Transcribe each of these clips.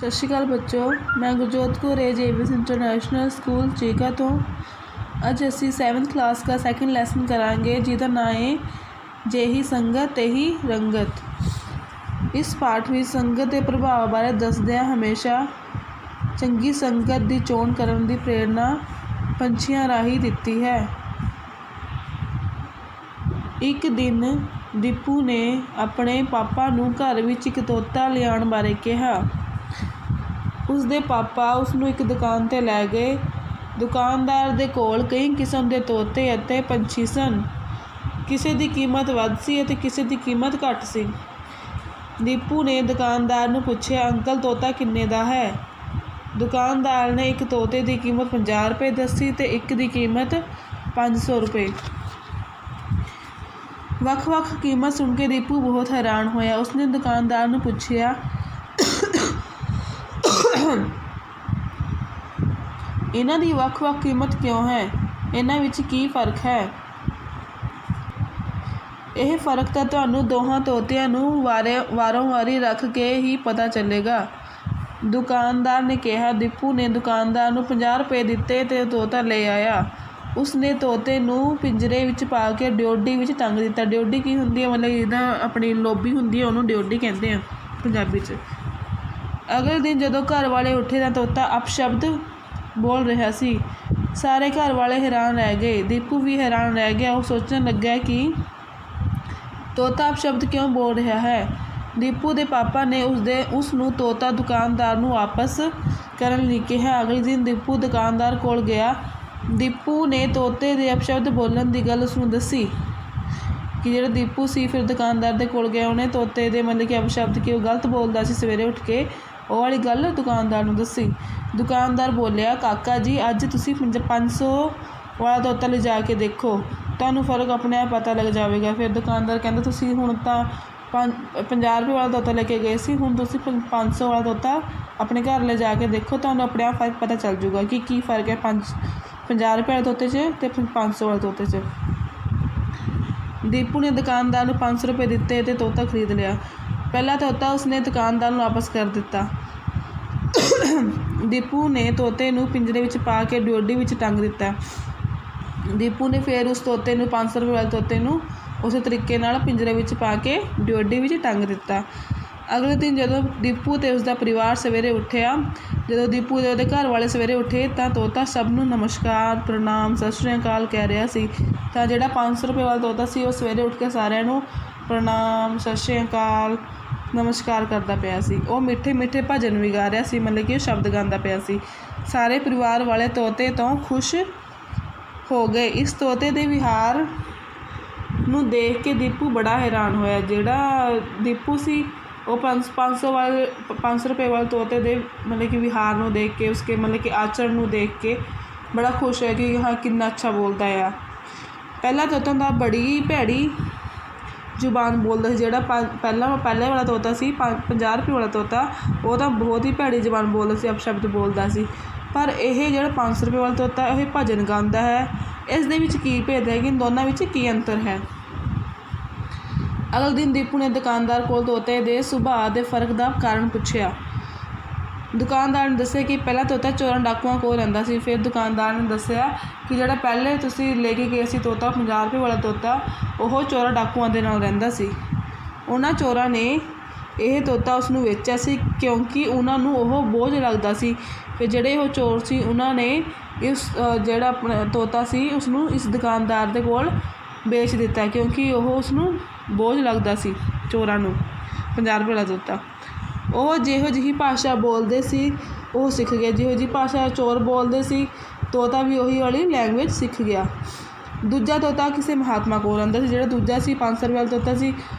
ਸਤਿ ਸ਼੍ਰੀ ਅਕਾਲ ਬੱਚੋ, ਮੈਂ Gurjot Kaur AJVS international school Cheeka ਤੋਂ। ਅੱਜ ਅਸੀਂ 7th ਕਲਾਸ ਦਾ ਸੈਕਿੰਡ ਲੈਸਨ ਕਰਾਂਗੇ ਜਿਹਦਾ ਨਾਂ ਹੈ ਜਿਹੀ ਸੰਗਤ ਤੇਹੀ ਰੰਗਤ। ਇਸ ਪਾਠ ਵਿੱਚ ਸੰਗਤ ਦੇ ਪ੍ਰਭਾਵ ਬਾਰੇ ਦੱਸਦਿਆਂ ਹਮੇਸ਼ਾ ਚੰਗੀ ਸੰਗਤ ਦੀ ਚੋਣ ਕਰਨ ਦੀ ਪ੍ਰੇਰਨਾ ਪੰਛੀਆਂ ਰਾਹੀਂ ਦਿੱਤੀ ਹੈ। ਇੱਕ ਦਿਨ ਦੀਪੂ ਨੇ ਆਪਣੇ ਪਾਪਾ ਨੂੰ ਘਰ ਵਿੱਚ ਇੱਕ ਤੋਤਾ ਲਿਆਉਣ ਬਾਰੇ ਕਿਹਾ। ਉਸਦੇ ਪਾਪਾ ਉਸਨੂੰ ਇੱਕ ਦੁਕਾਨ 'ਤੇ ਲੈ ਗਏ। ਦੁਕਾਨਦਾਰ ਦੇ ਕੋਲ ਕਈ ਕਿਸਮ ਦੇ ਤੋਤੇ ਅਤੇ ਪੰਛੀ ਸਨ। ਕਿਸੇ ਦੀ ਕੀਮਤ ਵੱਧ ਸੀ ਅਤੇ ਕਿਸੇ ਦੀ ਕੀਮਤ ਘੱਟ ਸੀ। ਦੀਪੂ ਨੇ ਦੁਕਾਨਦਾਰ ਨੂੰ ਪੁੱਛਿਆ, ਅੰਕਲ ਤੋਤਾ ਕਿੰਨੇ ਦਾ ਹੈ? ਦੁਕਾਨਦਾਰ ਨੇ ਇੱਕ ਤੋਤੇ ਦੀ ਕੀਮਤ 50 ਰੁਪਏ ਦੱਸੀ ਅਤੇ ਇੱਕ ਦੀ ਕੀਮਤ 500 ਰੁਪਏ। ਵੱਖ-ਵੱਖ ਕੀਮਤ ਸੁਣ ਕੇ ਦੀਪੂ ਬਹੁਤ ਹੈਰਾਨ ਹੋਇਆ। ਉਸਨੇ ਦੁਕਾਨਦਾਰ ਨੂੰ ਪੁੱਛਿਆ, ਇਹਨਾਂ ਦੀ ਵੱਖ-ਵੱਖ ਕੀਮਤ ਕਿਉਂ ਹੈ? ਇਹਨਾਂ ਵਿੱਚ ਕੀ ਫ਼ਰਕ ਹੈ? ਇਹ ਫ਼ਰਕ ਤਾਂ ਤੁਹਾਨੂੰ ਦੋਹਾਂ ਤੋਤਿਆਂ ਨੂੰ ਵਾਰੋ-ਵਾਰੀ ਰੱਖ ਕੇ ਹੀ ਪਤਾ ਚੱਲੇਗਾ, ਦੁਕਾਨਦਾਰ ਨੇ ਕਿਹਾ। ਦੀਪੂ ਨੇ ਦੁਕਾਨਦਾਰ ਨੂੰ 50 ਰੁਪਏ ਦਿੱਤੇ ਅਤੇ ਤੋਤਾ ਲੈ ਆਇਆ। ਉਸਨੇ ਤੋਤੇ ਨੂੰ ਪਿੰਜਰੇ ਵਿੱਚ ਪਾ ਕੇ ਡਿਓਢੀ ਵਿੱਚ ਟੰਗ ਦਿੱਤਾ। ਡਿਓਢੀ ਕੀ ਹੁੰਦੀ ਹੈ? ਮਤਲਬ ਜਿੱਦਾਂ ਆਪਣੀ ਲੋਬੀ ਹੁੰਦੀ ਹੈ ਉਹਨੂੰ ਡਿਓਢੀ ਕਹਿੰਦੇ ਆ ਪੰਜਾਬੀ 'ਚ। ਅਗਲੇ ਦਿਨ ਜਦੋਂ ਘਰ ਵਾਲੇ ਉੱਠੇ ਤਾਂ ਤੋਤਾ ਅਪਸ਼ਬਦ ਬੋਲ ਰਿਹਾ ਸੀ। ਸਾਰੇ ਘਰ ਵਾਲੇ ਹੈਰਾਨ ਰਹਿ ਗਏ। ਦੀਪੂ ਵੀ ਹੈਰਾਨ ਰਹਿ ਗਿਆ। ਉਹ ਸੋਚਣ ਲੱਗਾ ਕਿ ਤੋਤਾ ਅਪਸ਼ਬਦ ਕਿਉਂ ਬੋਲ ਰਿਹਾ ਹੈ। ਦੀਪੂ ਦੇ ਪਾਪਾ ਨੇ ਉਸ ਨੂੰ ਤੋਤਾ ਦੁਕਾਨਦਾਰ ਨੂੰ ਵਾਪਸ ਕਰਨ ਲਈ ਕਿਹਾ। ਅਗਲੇ ਦਿਨ ਦੀਪੂ ਦੁਕਾਨਦਾਰ ਕੋਲ ਗਿਆ। ਦੀਪੂ ਨੇ ਤੋਤੇ ਦੇ ਅਪਸ਼ਬਦ ਬੋਲਣ ਦੀ ਗੱਲ ਉਸਨੂੰ ਦੱਸੀ ਕਿ ਜਿਹੜਾ ਦੀਪੂ ਸੀ ਫਿਰ ਦੁਕਾਨਦਾਰ ਦੇ ਕੋਲ ਗਿਆ। ਉਹਨੇ ਤੋਤੇ ਦੇ ਮਤਲਬ ਕਿ ਅਪਸ਼ਬਦ ਕਿ ਉਹ ਗਲਤ ਬੋਲਦਾ ਸੀ ਸਵੇਰੇ ਉੱਠ ਕੇ, ਉਹ ਵਾਲੀ ਗੱਲ ਦੁਕਾਨਦਾਰ ਨੂੰ ਦੱਸੀ। ਦੁਕਾਨਦਾਰ ਬੋਲਿਆ, ਕਾਕਾ ਜੀ ਅੱਜ ਤੁਸੀਂ 500 ਵਾਲਾ ਤੋਤਾ ਲਿਜਾ ਕੇ ਦੇਖੋ, ਤੁਹਾਨੂੰ ਫ਼ਰਕ ਆਪਣੇ ਆਪ ਪਤਾ ਲੱਗ ਜਾਵੇਗਾ। ਫਿਰ ਦੁਕਾਨਦਾਰ ਕਹਿੰਦਾ, ਤੁਸੀਂ ਹੁਣ ਤਾਂ 50 ਰੁਪਏ ਵਾਲਾ ਤੋਤਾ ਲੈ ਕੇ ਗਏ ਸੀ, ਹੁਣ ਤੁਸੀਂ 500 ਵਾਲਾ ਤੋਤਾ ਆਪਣੇ ਘਰ ਲਿਜਾ ਕੇ ਦੇਖੋ, ਤੁਹਾਨੂੰ ਆਪਣੇ ਆਪ ਫ਼ਰਕ ਪਤਾ ਚੱਲ ਜੂਗਾ ਕਿ ਕੀ ਫ਼ਰਕ ਹੈ 50 ਰੁਪਏ ਵਾਲੇ ਤੋਤੇ 'ਚ ਅਤੇ 500 ਵਾਲੇ ਤੋਤੇ 'ਚ। ਦੀਪੂ ਨੇ ਦੁਕਾਨਦਾਰ ਨੂੰ 500 ਰੁਪਏ ਦਿੱਤੇ ਅਤੇ ਤੋਤਾ ਖਰੀਦ ਲਿਆ। ਪਹਿਲਾ ਤੋਤਾ ਉਸਨੇ ਦੁਕਾਨਦਾਰ ਨੂੰ ਵਾਪਸ ਕਰ ਦਿੱਤਾ। ਦੀਪੂ ਨੇ ਤੋਤੇ ਨੂੰ ਪਿੰਜਰੇ ਵਿੱਚ ਪਾ ਕੇ ਡਿਓਢੀ ਵਿੱਚ ਟੰਗ ਦਿੱਤਾ। ਦੀਪੂ ਨੇ ਫਿਰ ਉਸ ਤੋਤੇ ਨੂੰ 500 ਰੁਪਏ ਵਾਲੇ ਤੋਤੇ ਨੂੰ ਉਸੇ ਤਰੀਕੇ ਨਾਲ ਪਿੰਜਰੇ ਵਿੱਚ ਪਾ ਕੇ ਡਿਓਢੀ ਵਿੱਚ ਟੰਗ ਦਿੱਤਾ। ਅਗਲੇ ਦਿਨ ਜਦੋਂ ਦੀਪੂ ਅਤੇ ਉਸਦਾ ਪਰਿਵਾਰ ਸਵੇਰੇ ਉੱਠਿਆ, ਜਦੋਂ ਦੀਪੂ ਅਤੇ ਉਹਦੇ ਘਰ ਵਾਲੇ ਸਵੇਰੇ ਉੱਠੇ ਤਾਂ ਤੋਤਾ ਸਭ ਨੂੰ ਨਮਸਕਾਰ, ਪ੍ਰਣਾਮ, ਸਤਿ ਸ਼੍ਰੀ ਅਕਾਲ ਕਹਿ ਰਿਹਾ ਸੀ। ਤਾਂ ਜਿਹੜਾ 500 ਰੁਪਏ ਵਾਲਾ ਤੋਤਾ ਸੀ ਉਹ ਸਵੇਰੇ ਉੱਠ ਕੇ ਸਾਰਿਆਂ ਨੂੰ ਪ੍ਰਣਾਮ, ਸਤਿ ਸ਼੍ਰੀ ਅਕਾਲ, ਨਮਸਕਾਰ ਕਰਦਾ ਪਿਆ ਸੀ। ਉਹ ਮਿੱਠੇ-ਮਿੱਠੇ ਭਜਨ ਵੀ ਗਾ ਰਿਹਾ ਸੀ, ਮਤਲਬ ਕਿ ਉਹ ਸ਼ਬਦ ਗਾਉਂਦਾ ਪਿਆ ਸੀ। ਸਾਰੇ ਪਰਿਵਾਰ ਵਾਲੇ ਤੋਤੇ ਤੋਂ ਖੁਸ਼ ਹੋ ਗਏ। ਇਸ ਤੋਤੇ ਦੇ ਵਿਹਾਰ ਨੂੰ ਦੇਖ ਕੇ ਦੀਪੂ ਬੜਾ ਹੈਰਾਨ ਹੋਇਆ। ਜਿਹੜਾ ਦੀਪੂ ਸੀ ਉਹ 500 ਰੁਪਏ ਵਾਲੇ ਤੋਤੇ ਦੇ ਮਤਲਬ ਕਿ ਵਿਹਾਰ ਨੂੰ ਦੇਖ ਕੇ, ਉਸਕੇ ਮਤਲਬ ਕਿ ਆਚਰਣ ਨੂੰ ਦੇਖ ਕੇ ਬੜਾ ਖੁਸ਼ ਹੋਇਆ ਕਿ ਹਾਂ ਕਿੰਨਾ ਅੱਛਾ ਬੋਲਦਾ ਆ। ਪਹਿਲਾ ਤੋਤਾ ਤਾਂ ਬੜੀ ਭੈੜੀ ਜ਼ੁਬਾਨ ਬੋਲਦਾ ਸੀ। ਜਿਹੜਾ ਪਹਿਲੇ ਵਾਲਾ ਤੋਤਾ ਸੀ 50 ਰੁਪਏ ਵਾਲਾ ਤੋਤਾ, ਉਹ ਤਾਂ ਬਹੁਤ ਹੀ ਭੈੜੀ ਜ਼ੁਬਾਨ ਬੋਲਦਾ ਸੀ, ਅਪਸ਼ਬਦ ਬੋਲਦਾ ਸੀ। ਪਰ ਇਹ ਜਿਹੜਾ 500 ਰੁਪਏ ਵਾਲਾ ਤੋਤਾ ਇਹ ਭਜਨ ਗਾਉਂਦਾ ਹੈ। ਇਸ ਦੇ ਵਿੱਚ ਕੀ ਭੇਦ ਹੈ ਕਿ ਦੋਨਾਂ ਵਿੱਚ ਕੀ ਅੰਤਰ ਹੈ? ਅਗਲੇ ਦਿਨ ਦੀਪੂ ਨੇ ਦੁਕਾਨਦਾਰ ਕੋਲ ਤੋਤੇ ਦੇ ਸੁਭਾਅ ਦੇ ਫ਼ਰਕ ਦਾ ਕਾਰਨ ਪੁੱਛਿਆ। ਦੁਕਾਨਦਾਰ ਨੇ ਦੱਸਿਆ ਕਿ ਪਹਿਲਾ ਤੋਤਾ ਚੋਰਾਂ ਡਾਕੂਆਂ ਕੋਲ ਰਹਿੰਦਾ ਸੀ। ਫਿਰ ਦੁਕਾਨਦਾਰ ਨੇ ਦੱਸਿਆ ਕਿ ਜਿਹੜਾ ਪਹਿਲੇ ਤੁਸੀਂ ਲੈ ਕੇ ਗਏ ਸੀ ਤੋਤਾ 50 ਰੁਪਏ ਵਾਲਾ ਤੋਤਾ, ਉਹ ਚੋਰਾਂ ਡਾਕੂਆਂ ਦੇ ਨਾਲ ਰਹਿੰਦਾ ਸੀ। ਉਹਨਾਂ ਚੋਰਾਂ ਨੇ ਇਹ ਤੋਤਾ ਉਸ ਨੂੰ ਵੇਚਿਆ ਸੀ ਕਿਉਂਕਿ ਉਹਨਾਂ ਨੂੰ ਉਹ ਬੋਝ ਲੱਗਦਾ ਸੀ। ਫਿਰ ਜਿਹੜੇ ਉਹ ਚੋਰ ਸੀ ਉਹਨਾਂ ਨੇ ਜਿਹੜਾ ਆਪਣਾ ਤੋਤਾ ਸੀ ਉਸਨੂੰ ਇਸ ਦੁਕਾਨਦਾਰ ਦੇ ਕੋਲ ਵੇਚ ਦਿੱਤਾ ਕਿਉਂਕਿ ਉਹ ਉਸਨੂੰ ਬੋਝ ਲੱਗਦਾ ਸੀ ਚੋਰਾਂ ਨੂੰ। 50 ਰੁਪਏ ਵਾਲਾ ਤੋਤਾ ਉਹ ਜਿਹੋ ਜਿਹੀ ਭਾਸ਼ਾ ਬੋਲਦੇ ਸੀ ਉਹ ਸਿੱਖ ਗਿਆ। ਜਿਹੋ ਜਿਹੀ ਭਾਸ਼ਾ ਚੋਰ ਬੋਲਦੇ ਸੀ ਤੋਤਾ ਵੀ ਉਹੀ ਵਾਲੀ ਲੈਂਗੁਏਜ ਸਿੱਖ ਗਿਆ। ਦੂਜਾ ਤੋਤਾ ਕਿਸੇ ਮਹਾਤਮਾ ਕੋਲ ਰਹਿੰਦਾ ਸੀ। ਜਿਹੜਾ ਦੂਜਾ ਸੀ 500 ਰੁਪਏ ਵਾਲਾ ਤੋਤਾ ਸੀ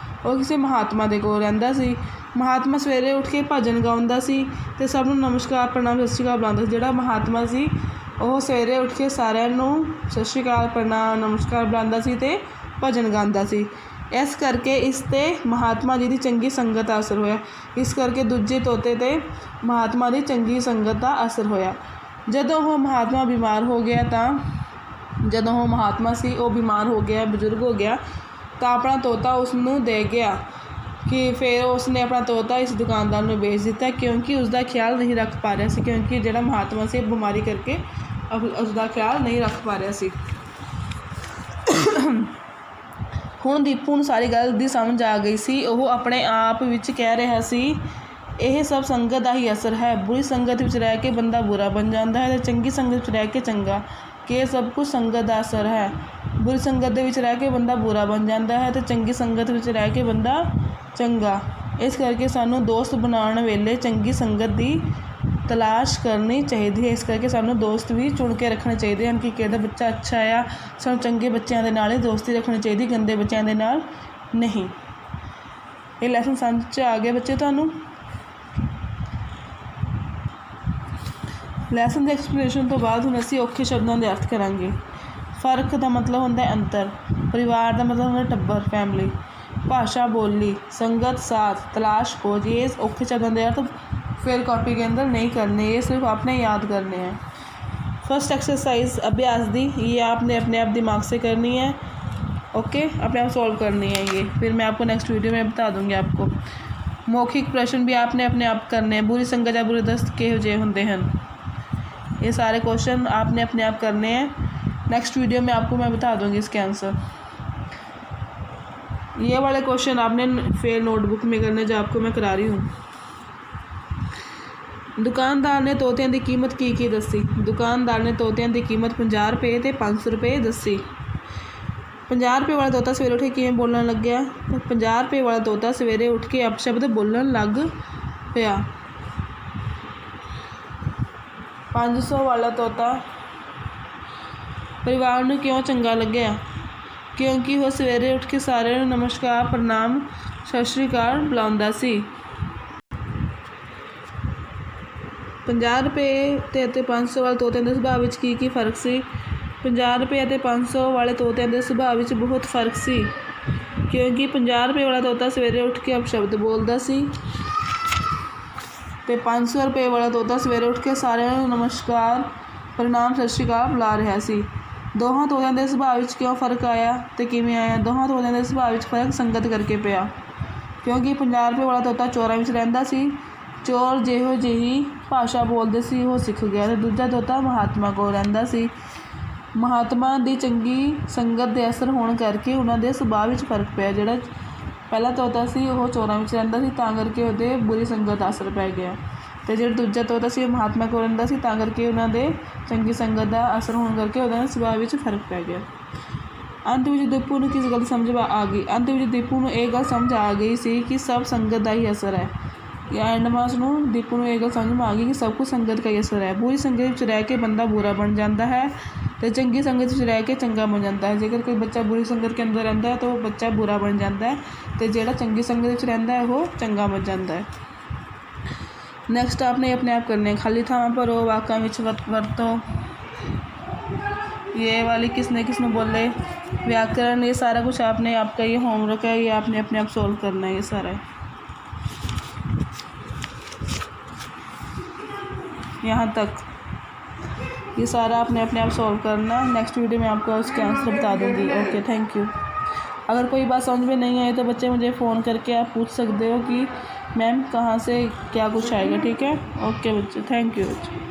ਉਹ ਕਿਸੇ ਮਹਾਤਮਾ ਦੇ ਕੋਲ ਰਹਿੰਦਾ ਸੀ। ਮਹਾਤਮਾ ਸਵੇਰੇ ਉੱਠ ਕੇ ਭਜਨ ਗਾਉਂਦਾ ਸੀ ਅਤੇ ਸਭ ਨੂੰ ਨਮਸਕਾਰ, ਪ੍ਰਣਾਮ, ਸਤਿ ਸ਼੍ਰੀ ਅਕਾਲ ਬੁਲਾਉਂਦਾ ਸੀ। ਜਿਹੜਾ ਮਹਾਤਮਾ ਸੀ ਉਹ ਸਵੇਰੇ ਉੱਠ ਕੇ ਸਾਰਿਆਂ ਨੂੰ ਸਤਿ ਸ਼੍ਰੀ ਅਕਾਲ, ਪ੍ਰਣਾਮ, ਨਮਸਕਾਰ ਬੁਲਾਉਂਦਾ ਸੀ ਅਤੇ ਭਜਨ ਗਾਉਂਦਾ ਸੀ। ਇਸ ਕਰਕੇ ਇਸ 'ਤੇ ਮਹਾਤਮਾ ਜੀ ਦੀ ਚੰਗੀ ਸੰਗਤ ਦਾ ਅਸਰ ਹੋਇਆ। ਇਸ ਕਰਕੇ ਦੂਜੇ ਤੋਤੇ 'ਤੇ ਮਹਾਤਮਾ ਦੀ ਚੰਗੀ ਸੰਗਤ ਦਾ ਅਸਰ ਹੋਇਆ। ਜਦੋਂ ਉਹ ਮਹਾਤਮਾ ਬਿਮਾਰ ਹੋ ਗਿਆ ਜਦੋਂ ਉਹ ਮਹਾਤਮਾ ਸੀ ਉਹ ਬਿਮਾਰ ਹੋ ਗਿਆ, ਬਜ਼ੁਰਗ ਹੋ ਗਿਆ ਤਾਂ ਆਪਣਾ ਤੋਤਾ ਉਸ ਨੂੰ ਦੇ ਗਿਆ। कि फिर उसने अपना तोता इस दुकानदार ਨੂੰ ਵੇਚ ਦਿੱਤਾ क्योंकि उसका ख्याल नहीं रख पा रहा सी क्योंकि ਜਿਹੜਾ महात्मा से बीमारी करके उसका ख्याल नहीं रख पा रहा सी। ਹੁਣ ਦੀਪੂ ਨੂੰ ਸਾਰੀ ਗੱਲ ਦੀ ਸਮਝ ਆ ਗਈ ਸੀ। ਉਹ ਆਪਣੇ ਆਪ ਵਿੱਚ ਕਹਿ ਰਿਹਾ ਸੀ ਇਹ ਸਭ ਸੰਗਤ ਦਾ ਹੀ ਅਸਰ ਹੈ। ਬੁਰੀ ਸੰਗਤ ਵਿੱਚ ਰਹਿ ਕੇ ਬੰਦਾ ਬੁਰਾ ਬਣ ਜਾਂਦਾ ਹੈ ਅਤੇ ਚੰਗੀ ਸੰਗਤ ਵਿੱਚ ਰਹਿ ਕੇ ਚੰਗਾ, ਕਿ ਇਹ ਸਭ ਕੁਝ ਸੰਗਤ ਦਾ ਅਸਰ ਹੈ। ਬੁਰੀ ਸੰਗਤ ਦੇ ਵਿੱਚ ਰਹਿ ਕੇ ਬੰਦਾ ਬੁਰਾ ਬਣ ਜਾਂਦਾ ਹੈ ਅਤੇ ਚੰਗੀ ਸੰਗਤ ਵਿੱਚ ਰਹਿ ਕੇ ਬੰਦਾ ਚੰਗਾ। ਇਸ ਕਰਕੇ ਸਾਨੂੰ ਦੋਸਤ ਬਣਾਉਣ ਵੇਲੇ ਚੰਗੀ ਸੰਗਤ ਦੀ ਤਲਾਸ਼ ਕਰਨੀ ਚਾਹੀਦੀ ਹੈ। ਇਸ ਕਰਕੇ ਸਾਨੂੰ ਦੋਸਤ ਵੀ ਚੁਣ ਕੇ ਰੱਖਣੇ ਚਾਹੀਦੇ ਹਨ ਕਿ ਕਿਹੜਾ ਬੱਚਾ ਅੱਛਾ ਆ। ਸਾਨੂੰ ਚੰਗੇ ਬੱਚਿਆਂ ਦੇ ਨਾਲ ਹੀ ਦੋਸਤੀ ਰੱਖਣੀ ਚਾਹੀਦੀ, ਗੰਦੇ ਬੱਚਿਆਂ ਦੇ ਨਾਲ ਨਹੀਂ। ਇਹ ਲੈਸਨ ਸਮਝ 'ਚ ਆ ਗਿਆ ਬੱਚੇ ਤੁਹਾਨੂੰ? ਲੈਸਨ ਦੀ ਐਕਸਪਲੇਨੇਸ਼ਨ ਤੋਂ ਬਾਅਦ ਹੁਣ ਅਸੀਂ ਔਖੇ ਸ਼ਬਦਾਂ ਦੇ ਅਰਥ ਕਰਾਂਗੇ। ਫਰਕ ਦਾ ਮਤਲਬ ਹੁੰਦਾ ਹੈ ਅੰਤਰ, ਪਰਿਵਾਰ ਦਾ ਮਤਲਬ ਹੁੰਦਾ ਟੱਬਰ ਫੈਮਿਲੀ, ਭਾਸ਼ਾ ਬੋਲੀ, संगत साथ, तलाश खोज। ये औखे शब्दों के अर्थ फिर कॉपी के अंदर नहीं करने, ये सिर्फ आपने याद करने हैं। फर्स्ट एक्सरसाइज अभ्यास दी, ये आपने अपने आप दिमाग से करनी है। ओके, अपने आप सॉल्व करनी है ये, फिर मैं आपको नेक्स्ट वीडियो में बता दूँगी आपको। मौखिक प्रश्न भी आपने अपने आप करने हैं। बुरी संगत या बुरे दोस्त किहो जे हुंदे हन, ये सारे क्वेश्चन आपने अपने आप करने हैं। नेक्स्ट वीडियो में आपको मैं बता दूँगी इसके आंसर। ये वाले क्वेश्चन आपने फेल नोटबुक में करने जो आपको मैं करा रही हूँ। दुकानदार ने तोतियां की कीमत की दसी। दुकानदार ने तोतियां की कीमत 50 रुपये ते 500 रुपये दसी। 50 रुपये वाला तोता सवेरे उठ के किवें बोलन लग गया? 50 रुपये वाला तोता सवेरे उठ के अपशब्द बोलन लग पिया। 500 वाला तोता परिवार नूं क्यों चंगा लग्या? क्योंकि वह सवेरे उठ के सारिਆਂ ਨੂੰ नमस्कार प्रणाम सत श्री अकाल बुलाਉਂਦਾ ਸੀ। 50 रुपये ਅਤੇ 500 ਵਾਲੇ ਤੋਤਿਆਂ ਦੇ ਸੁਭਾਅ ਵਿੱਚ ਕੀ ਫਰਕ ਸੀ? 50 रुपये ਅਤੇ 500 ਵਾਲੇ ਤੋਤਿਆਂ ਦੇ ਸੁਭਾਅ ਵਿੱਚ ਬਹੁਤ ਫਰਕ ਸੀ ਕਿਉਂਕਿ 50 रुपये ਵਾਲਾ ਤੋਤਾ ਸਵੇਰੇ ਉੱਠ ਕੇ ਅਪਸ਼ਬਦ ਬੋਲਦਾ ਸੀ ਅਤੇ 500 रुपये ਵਾਲਾ ਤੋਤਾ ਸਵੇਰੇ ਉੱਠ ਕੇ ਸਾਰਿਆਂ ਨੂੰ ਨਮਸਕਾਰ ਪ੍ਰਣਾਮ ਸਤਿ ਸ਼੍ਰੀ ਅਕਾਲ ਬੁਲਾ ਰਿਹਾ ਸੀ। ਦੋਹਾਂ ਤੋਤਿਆਂ ਦੇ ਸੁਭਾਅ ਵਿੱਚ ਕਿਉਂ ਫਰਕ ਆਇਆ ਅਤੇ ਕਿਵੇਂ ਆਇਆ? ਦੋਹਾਂ ਤੋਤਿਆਂ ਦੇ ਸੁਭਾਅ ਵਿੱਚ ਫਰਕ ਸੰਗਤ ਕਰਕੇ ਪਿਆ ਕਿਉਂਕਿ 50 रुपये ਵਾਲਾ ਤੋਤਾ ਚੋਰਾਂ ਵਿੱਚ ਰਹਿੰਦਾ ਸੀ। ਚੋਰ ਜਿਹੋ ਜਿਹੀ ਭਾਸ਼ਾ ਬੋਲਦੇ ਸੀ ਉਹ ਸਿੱਖ ਗਿਆ ਅਤੇ ਦੂਜਾ ਤੋਤਾ ਮਹਾਤਮਾ ਕੋਲ ਰਹਿੰਦਾ ਸੀ। ਮਹਾਤਮਾ ਦੀ ਚੰਗੀ ਸੰਗਤ ਦੇ ਅਸਰ ਹੋਣ ਕਰਕੇ ਉਹਨਾਂ ਦੇ ਸੁਭਾਅ ਵਿੱਚ ਫਰਕ ਪਿਆ। ਜਿਹੜਾ ਪਹਿਲਾ ਤੋਤਾ ਸੀ ਉਹ ਚੋਰਾਂ ਵਿੱਚ ਰਹਿੰਦਾ ਸੀ ਤਾਂ ਕਰਕੇ ਉਹਦੇ ਬੁਰੀ ਸੰਗਤ ਦਾ ਅਸਰ ਪੈ ਗਿਆ ਅਤੇ ਜਿਹੜਾ ਦੂਜਾ ਤੋਤਾ ਸੀ ਉਹ ਮਹਾਤਮਾ ਕੋਲ ਰਹਿੰਦਾ ਸੀ ਤਾਂ ਕਰਕੇ ਉਹਨਾਂ ਦੇ ਚੰਗੀ ਸੰਗਤ ਦਾ ਅਸਰ ਹੋਣ ਕਰਕੇ ਉਹਦਾ ਸੁਭਾਅ ਵਿੱਚ ਫਰਕ ਪੈ ਗਿਆ। ਅੰਤ ਵਿੱਚ ਦੀਪੂ ਨੂੰ ਕਿਸ ਗੱਲ ਦੀ ਸਮਝ ਆ ਗਈ? ਅੰਤ ਵਿੱਚ ਦੀਪੂ ਨੂੰ ਇਹ ਗੱਲ ਸਮਝ ਆ ਗਈ ਸੀ ਕਿ ਸਭ ਸੰਗਤ ਦਾ ਹੀ ਅਸਰ ਹੈ। ਐਂਡ ਮਾਸ ਨੂੰ ਦੀਪੂ ਨੂੰ ਇਹ ਗੱਲ ਸਮਝ ਆ ਗਈ ਕਿ ਸਭ ਕੁਝ ਸੰਗਤ ਦਾ ਹੀ ਅਸਰ ਹੈ। ਬੁਰੀ ਸੰਗਤ ਵਿੱਚ ਰਹਿ ਕੇ ਬੰਦਾ ਬੁਰਾ ਬਣ ਜਾਂਦਾ ਹੈ ਅਤੇ ਚੰਗੀ ਸੰਗਤ ਵਿੱਚ ਰਹਿ ਕੇ ਚੰਗਾ ਬਣ ਜਾਂਦਾ ਹੈ। ਜੇਕਰ ਕੋਈ ਬੱਚਾ बुरी संगत के अंदर रहता है तो वो बच्चा बुरा बन जाता है तो ਜਿਹੜਾ ਚੰਗੀ ਸੰਗਤ ਵਿੱਚ ਰਹਿੰਦਾ ਹੈ ਉਹ ਚੰਗਾ ਬਣ ਜਾਂਦਾ ਹੈ। ਨੈਕਸਟ आपने अपने आप करने खाली ਥਾਵਾਂ ਭਰੋ, ਵਾਕਾਂ ਵਿੱਚ ਵਰਤੋ। ये वाली किसने किसने बोले व्याकरण, ये सारा कुछ आपने आपका ये होमवर्क है, ये आपने अपने आप सॉल्व करना है। ये सारा यहाँ तक ये सारा आपने अपने आप सॉल्व करना। नेक्स्ट वीडियो में आपको उसके आंसर बता दूँगी। Okay, thank you. अगर कोई बात समझ में नहीं आई तो बच्चे मुझे फ़ोन करके आप पूछ सकते हो कि मैम कहाँ से क्या कुछ आएगा। ठीक है, ओके बच्चे, थैंक यू बच्चे।